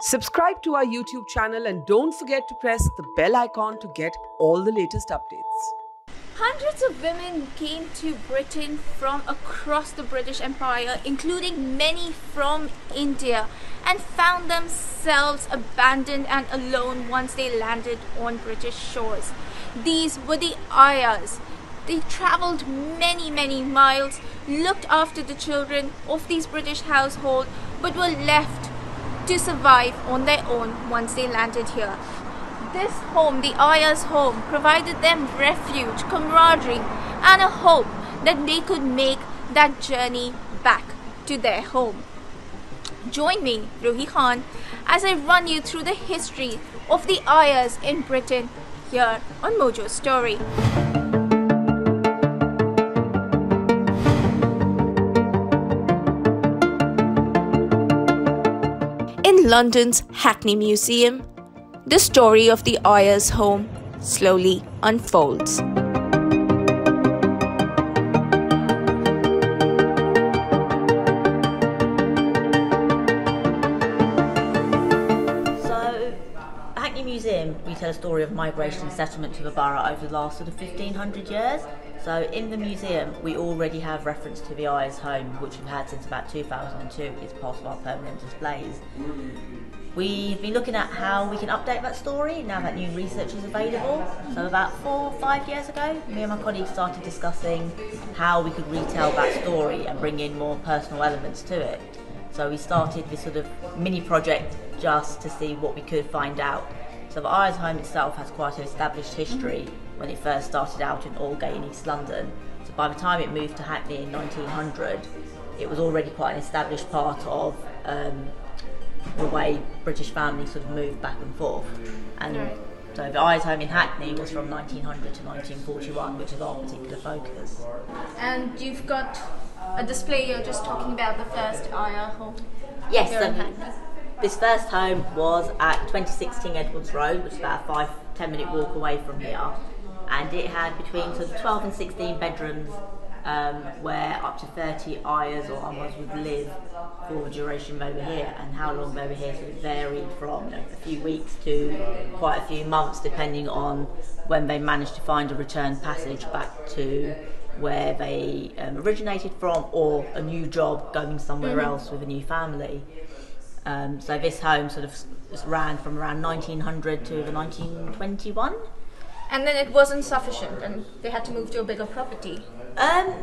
Subscribe to our YouTube channel and don't forget to press the bell icon to get all the latest updates. Hundreds of women came to Britain from across the British Empire, including many from India, and found themselves abandoned and alone once they landed on British shores. These were the Ayahs. They travelled many miles, looked after the children of these British households, but were left to survive on their own once they landed here. This home, the Ayahs Home, provided them refuge, camaraderie, and a hope that they could make that journey back to their home. Join me, Ruhi, as I run you through the history of the Ayahs in Britain here on Mojo Story. In London's Hackney Museum, the story of the Ayahs Home slowly unfolds. So, Hackney Museum, we tell a story of migration and settlement to the borough over the last sort of 1500 years. So in the museum, we already have reference to the Ayahs Home, which we've had since about 2002. It's part of our permanent displays. We've been looking at how we can update that story now that new research is available. So about 4 or 5 years ago, me and my colleagues started discussing how we could retell that story and bring in more personal elements to it. So we started this sort of mini project just to see what we could find out. So the Ayahs Home itself has quite an established history when it first started out in Aldgate in East London. So by the time it moved to Hackney in 1900, it was already quite an established part of the way British families sort of moved back and forth. And so the Ayahs Home in Hackney was from 1900 to 1941, which is our particular focus. And you've got a display you're just talking about the first Ayah Home. Yes, here in Hackney. This first home was at 26 King Edward's Road, which is about a 5-10 minute walk away from here. And it had between sort of 12 and 16 bedrooms where up to 30 Ayahs or Amahs would live for the duration they were here, and how long they were here sort of varied from a few weeks to quite a few months, depending on when they managed to find a return passage back to where they originated from, or a new job going somewhere else with a new family. So this home sort of ran from around 1900 to the 1921. And then it wasn't sufficient and they had to move to a bigger property. I'm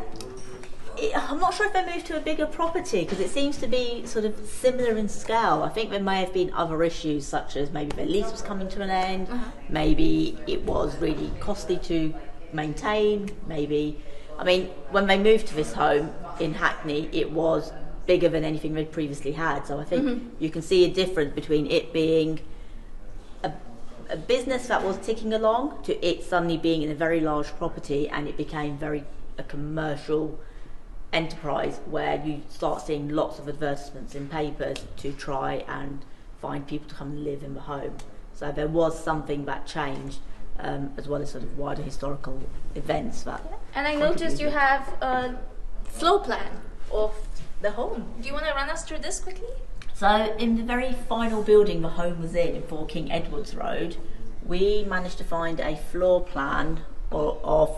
not sure if they moved to a bigger property, because it seems to be sort of similar in scale. I think there may have been other issues, such as maybe their lease was coming to an end, maybe it was really costly to maintain, maybe... I mean, when they moved to this home in Hackney, it was bigger than anything they'd previously had. So I think you can see a difference between it being a business that was ticking along to it suddenly being in a very large property, and it became a commercial enterprise where you start seeing lots of advertisements in papers to try and find people to come and live in the home. So there was something that changed, as well as sort of wider historical events that... And I noticed you have a floor plan of the home. Do you want to run us through this quickly? So in the very final building the home was in 4 King Edward's Road, we managed to find a floor plan of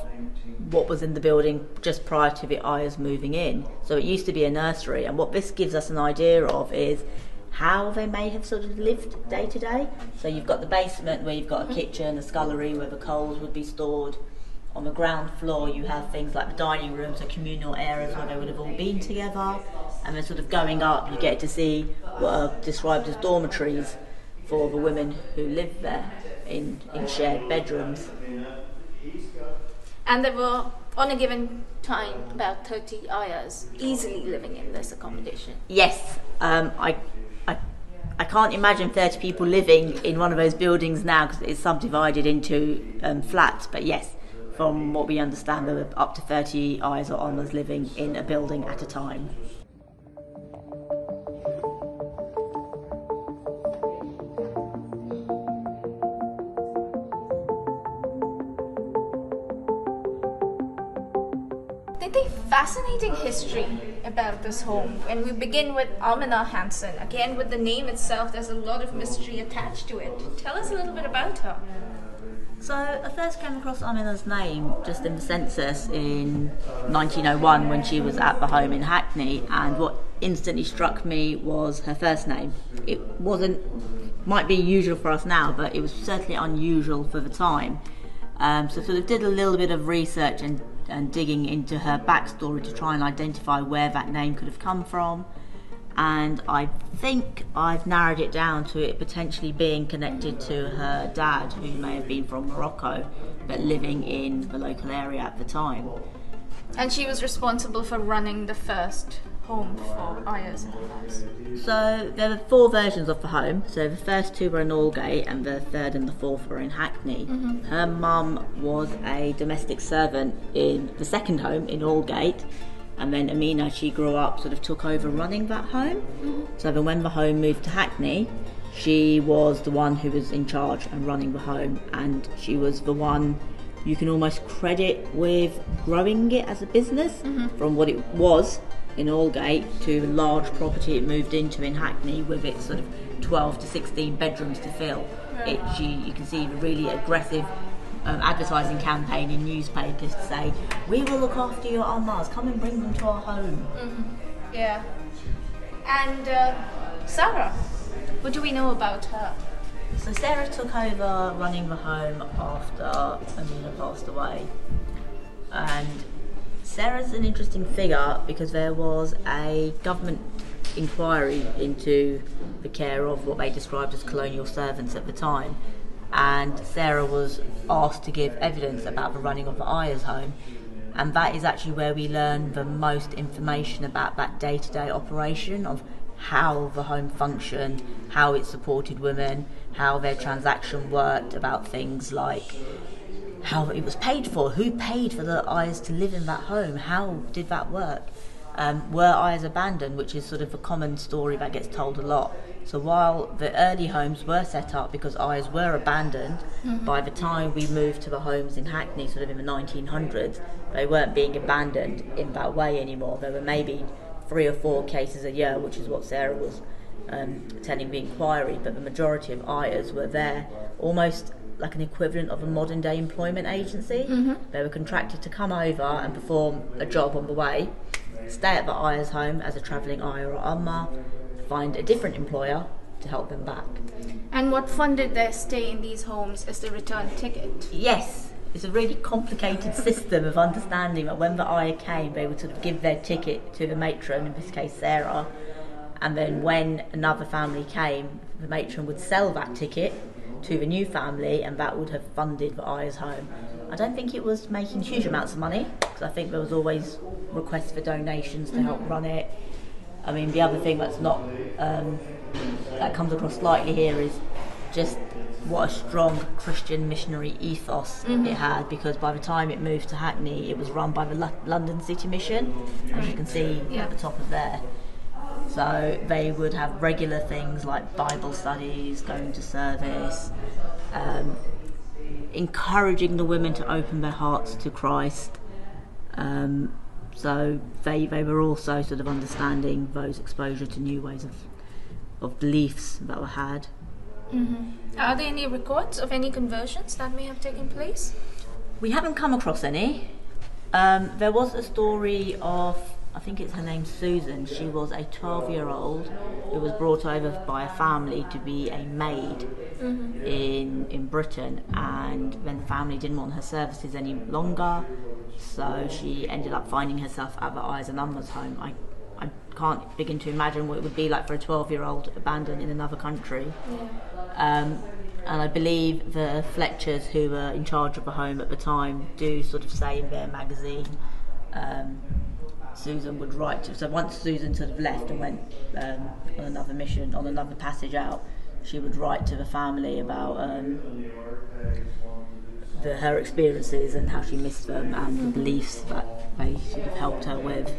what was in the building just prior to the Ayahs moving in. So it used to be a nursery, and what this gives us an idea of is how they may have sort of lived day to day. So you've got the basement where you've got a kitchen, a scullery where the coals would be stored. On the ground floor you have things like the dining rooms, so communal areas where they would have all been together. And then sort of going up you get to see what are described as dormitories for the women who lived there in shared bedrooms. And there were, on a given time, about 30 Ayahs easily living in this accommodation. Yes, I can't imagine 30 people living in one of those buildings now, because it's subdivided into flats, but yes, from what we understand there were up to 30 Ayahs or Amahs living in a building at a time. There's a fascinating history about this home. And we begin with Amina Hansen. Again, with the name itself, there's a lot of mystery attached to it. Tell us a little bit about her. So I first came across Amina's name just in the census in 1901 when she was at the home in Hackney, and what instantly struck me was her first name. It might be usual for us now, but it was certainly unusual for the time. So sort of did a little bit of research and digging into her backstory to try and identify where that name could have come from. And I think I've narrowed it down to it potentially being connected to her dad, who may have been from Morocco, but living in the local area at the time. And she was responsible for running the first home for Ayahs in the house. So there were 4 versions of the home. So the first 2 were in Aldgate and the third and the fourth were in Hackney. Her mum was a domestic servant in the second home in Aldgate. And then Amina, she grew up, sort of took over running that home. So then when the home moved to Hackney, she was the one who was in charge and running the home, and she was the one you can almost credit with growing it as a business from what it was in Aldgate to the large property it moved into in Hackney with its sort of 12 to 16 bedrooms to fill. You can see the really aggressive advertising campaign in newspapers to say, we will look after your Ammars, come and bring them to our home. Yeah. And Sarah, what do we know about her? So Sarah took over running the home after Amina passed away. And Sarah's an interesting figure because there was a government inquiry into the care of what they described as colonial servants at the time. And Sarah was asked to give evidence about the running of the Ayahs Home, and that is actually where we learn the most information about that day-to-day operation of how the home functioned, how it supported women, how their transaction worked, about things like how it was paid for, who paid for the Ayahs to live in that home, how did that work, were Ayahs abandoned, which is sort of a common story that gets told a lot. So while the early homes were set up because Ayahs were abandoned, by the time we moved to the homes in Hackney, sort of in the 1900s, they weren't being abandoned in that way anymore. There were maybe 3 or 4 cases a year, which is what Sarah was telling the inquiry, but the majority of Ayahs were there almost like an equivalent of a modern day employment agency. They were contracted to come over and perform a job on the way, stay at the Ayahs Home as a travelling Ayah or Amma, find a different employer to help them back. And what funded their stay in these homes is the return ticket. Yes, it's a really complicated system of understanding that when the Ayah came, they would sort of give their ticket to the matron, in this case Sarah, and then when another family came, the matron would sell that ticket to the new family, and that would have funded the Ayahs Home. I don't think it was making huge amounts of money, because I think there was always requests for donations to help run it. I mean, the other thing that's not that comes across slightly here is just what a strong Christian missionary ethos it had, because by the time it moved to Hackney, it was run by the London City Mission, as you can see at the top of there. So they would have regular things like Bible studies, going to service, encouraging the women to open their hearts to Christ. So they were also sort of understanding those exposure to new ways of beliefs that were had. Are there any records of any conversions that may have taken place? We haven't come across any. There was a story of, I think it's her name, Susan. She was a 12-year-old who was brought over by a family to be a maid in Britain, and then the family didn't want her services any longer, so she ended up finding herself at the Ayahs and Amma's home. I can't begin to imagine what it would be like for a 12-year-old abandoned in another country. And I believe the Fletchers, who were in charge of the home at the time, do sort of say in their magazine, Susan would write to, so once Susan sort of left and went on another mission, on another passage out, she would write to the family about her experiences and how she missed them and the beliefs that they sort of helped her with.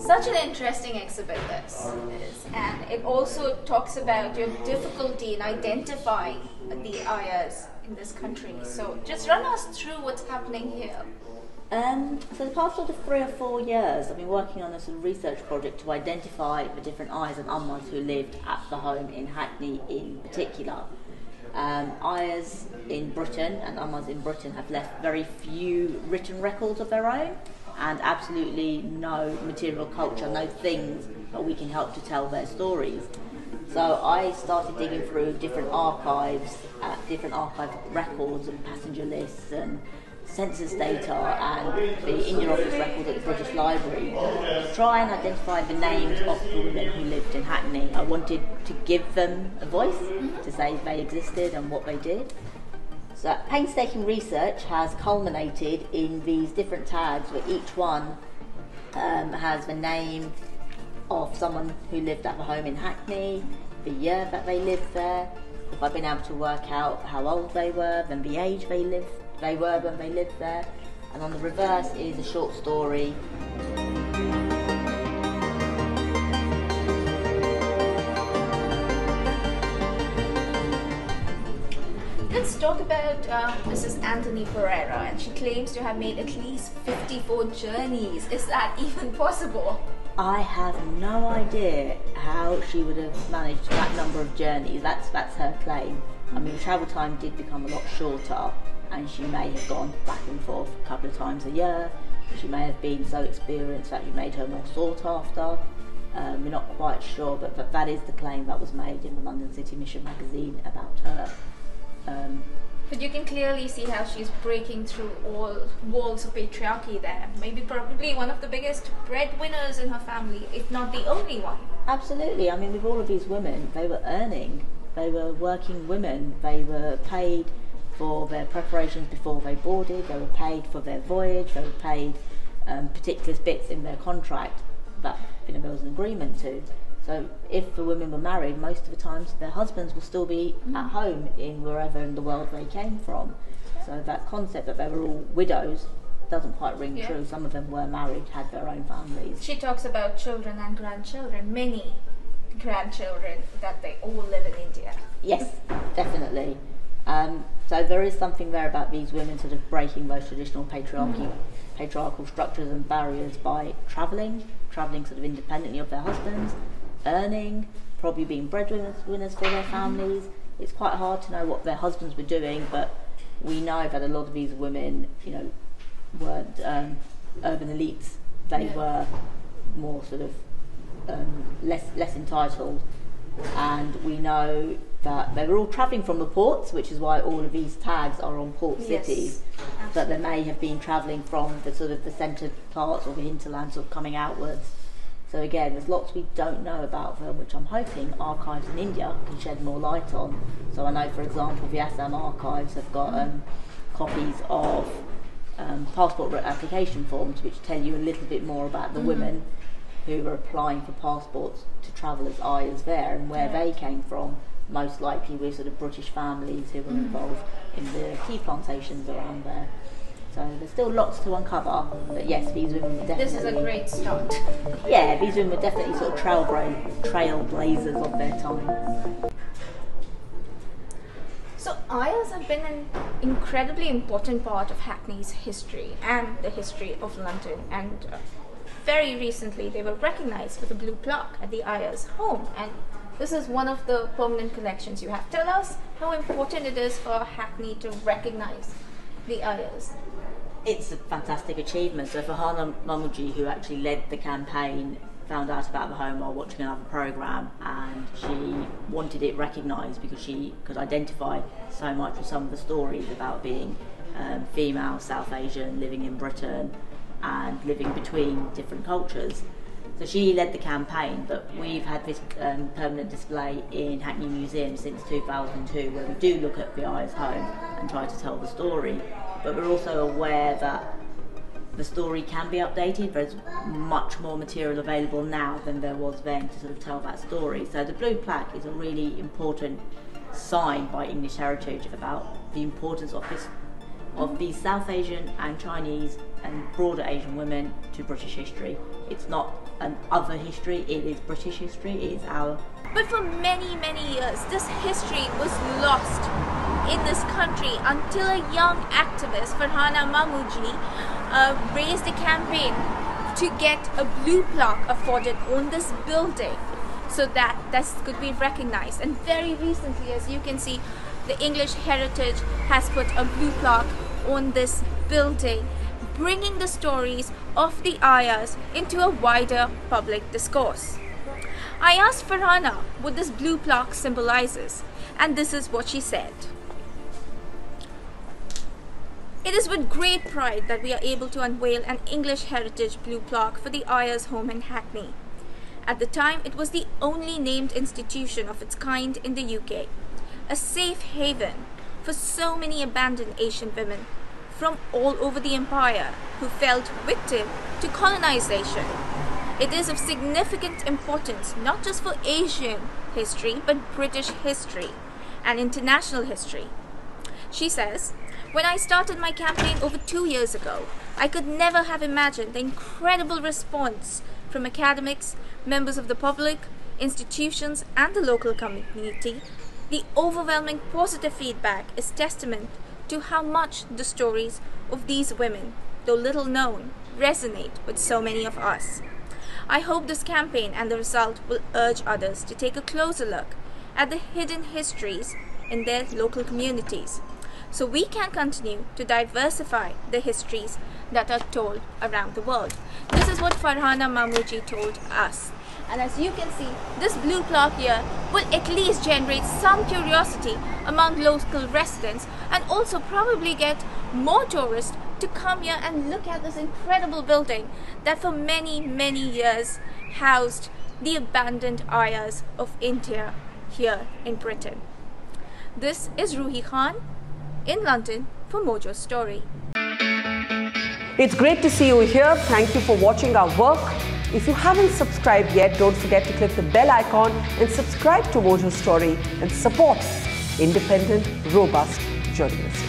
Such an interesting exhibit this is, and it also talks about your difficulty in identifying the Ayahs in this country. So just run us through what's happening here. So the past sort of 3 or 4 years, I've been working on a sort of research project to identify the different Ayahs and Ummas who lived at the home in Hackney in particular. Ayahs in Britain and Ummas in Britain have left very few written records of their own, and absolutely no material culture, no things that we can help to tell their stories. So I started digging through different archives, different archive records and passenger lists and census data and the India Office records at the British Library to try and identify the names of the women who lived in Hackney. I wanted to give them a voice, to say they existed and what they did. So that painstaking research has culminated in these different tags where each one has the name of someone who lived at the home in Hackney, the year that they lived there, if I've been able to work out how old they were, then the age they were when they lived there, and on the reverse is a short story. Let's talk about Mrs. Anthony Pereira, and she claims to have made at least 54 journeys. Is that even possible? I have no idea how she would have managed that number of journeys. That's her claim. I mean, the travel time did become a lot shorter, and she may have gone back and forth a couple of times a year. She may have been so experienced that you made her more sought after. We're not quite sure, but that is the claim that was made in the London City Mission magazine about her. But you can clearly see how she's breaking through all walls of patriarchy there. Maybe probably one of the biggest breadwinners in her family, if not the only one. Absolutely. I mean, with all of these women, they were earning. They were working women. They were paid for their preparations before they boarded. They were paid for their voyage. They were paid particular bits in their contract that there was an agreement to. So if the women were married, most of the times their husbands will still be at home in wherever in the world they came from. So that concept that they were all widows doesn't quite ring true. Some of them were married, had their own families. She talks about children and grandchildren, many grandchildren, that they all live in India. Yes, definitely. So there is something there about these women sort of breaking those traditional patriarchal structures and barriers by travelling sort of independently of their husbands, earning, probably being breadwinners for their families. It's quite hard to know what their husbands were doing, but we know that a lot of these women, weren't urban elites. They were more sort of less entitled, and we know that they were all travelling from the ports, which is why all of these tags are on port cities. But they may have been travelling from the sort of the centre parts or the hinterland, sort of coming outwards. So again, there's lots we don't know about them, which I'm hoping archives in India can shed more light on. So I know, for example, the Assam archives have got copies of passport application forms which tell you a little bit more about the women who were applying for passports to travel as Ayahs there and where they came from. Most likely with sort of British families who were involved in the tea plantations around there. So there's still lots to uncover, but yes, these women were definitely... This is a great start. Yeah, these women were definitely sort of trailblazers of their time. So Ayahs have been an incredibly important part of Hackney's history and the history of London, and very recently they were recognised with a blue plaque at the Ayahs Home, and this is one of the permanent collections you have. Tell us how important it is for Hackney to recognise the Ayahs. It's a fantastic achievement. So Farhana Mamuji, who actually led the campaign, found out about the home while watching another programme, and she wanted it recognised because she could identify so much with some of the stories about being female, South Asian, living in Britain and living between different cultures. So she led the campaign, but we've had this permanent display in Hackney Museum since 2002, where we do look at the Ayahs Home and try to tell the story. But we're also aware that the story can be updated. There's much more material available now than there was then to sort of tell that story. So the blue plaque is a really important sign by English Heritage about the importance of these South Asian and Chinese and broader Asian women to British history. It's not an other history, it is British history, it is our... But for many, many years, this history was lost in this country until a young activist, Farhana Mahmooji, raised a campaign to get a blue plaque afforded on this building so that this could be recognized. And very recently, as you can see, the English Heritage has put a blue plaque on this building, bringing the stories of the Ayahs into a wider public discourse. I asked Farhana what this blue plaque symbolizes, and this is what she said. It is with great pride that we are able to unveil an English Heritage blue plaque for the Ayahs Home in Hackney. At the time, it was the only named institution of its kind in the UK, a safe haven for so many abandoned Asian women from all over the empire who felt victim to colonization. It is of significant importance not just for Asian history but British history and international history. She says, "When I started my campaign over 2 years ago, I could never have imagined the incredible response from academics, members of the public, institutions and the local community. The overwhelming positive feedback is testament to how much the stories of these women, though little known, resonate with so many of us. I hope this campaign and the result will urge others to take a closer look at the hidden histories in their local communities, so we can continue to diversify the histories that are told around the world." This is what Farhana Mahmooji told us. And as you can see, this blue plaque here will at least generate some curiosity among local residents and also probably get more tourists to come here and look at this incredible building that for many, many years housed the abandoned Ayahs of India here in Britain. This is Ruhi Khan in London for Mojo Story. It's great to see you here. Thank you for watching our work. If you haven't subscribed yet, don't forget to click the bell icon and subscribe to Mojo Story and support independent, robust journalism.